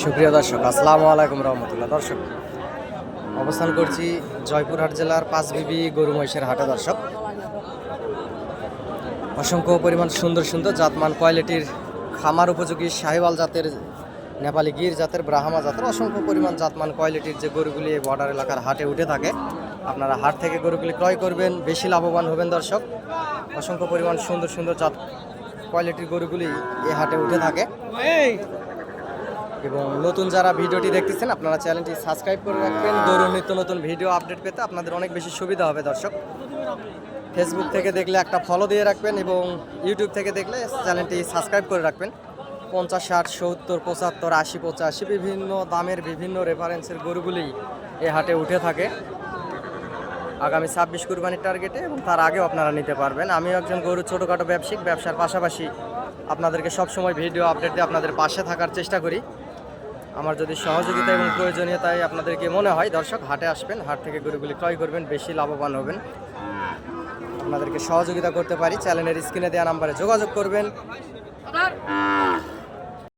সুপ্রিয় দর্শক, আসসালামু আলাইকুম রহমতুল্লাহ। দর্শক, অবস্থান করছি জয়পুরহাট জেলার পাঁচবিবি গরু মহিষের হাটে। দর্শক, অসংখ্য পরিমাণ সুন্দর সুন্দর জাতমান কোয়ালিটির খামার উপযোগী শাহিওয়াল জাতের, নেপালি গির জাতের, ব্রাহ্মা জাতের অসংখ্য পরিমাণ জাতমান কোয়ালিটির যে গরুগুলি এই বর্ডার এলাকার হাটে উঠে থাকে, আপনারা হাট থেকে গরুগুলি ক্রয় করবেন, বেশি লাভবান হবেন। দর্শক, অসংখ্য পরিমাণ সুন্দর সুন্দর জাত কোয়ালিটির গরুগুলি এই হাটে উঠে থাকে। এবং নতুন যারা ভিডিওটি দেখতেছেন, আপনারা চ্যানেলটি সাবস্ক্রাইব করে রাখবেন। গরুর নিত্য নতুন ভিডিও আপডেট পেতে আপনাদের অনেক বেশি সুবিধা হবে। দর্শক, ফেসবুক থেকে দেখলে একটা ফলো দিয়ে রাখবেন এবং ইউটিউব থেকে দেখলে চ্যানেলটি সাবস্ক্রাইব করে রাখবেন। 50, 60, 70, 75, 80, 85 বিভিন্ন দামের বিভিন্ন রেফারেন্সের গরুগুলি এ হাটে উঠে থাকে আগামী 26 কুরবানির টার্গেটে, এবং তার আগেও আপনারা নিতে পারবেন। আমিও একজন গরু ছোটোখাটো ব্যবসায়িক, ব্যবসার পাশাপাশি আপনাদেরকে সবসময় ভিডিও আপডেট দিয়ে আপনাদের পাশে থাকার চেষ্টা করি। আমার যদি সহযোগিতা এবং প্রয়োজনীয়তায় আপনাদেরকে মনে হয়, দর্শক, হাটে আসবেন, হাট থেকে গরুগুলি ক্রয় করবেন, বেশি লাভবান হবেন। আপনাদেরকে সহযোগিতা করতে পারি। চ্যানেলের স্ক্রিনে দেওয়া নাম্বারে যোগাযোগ করবেন।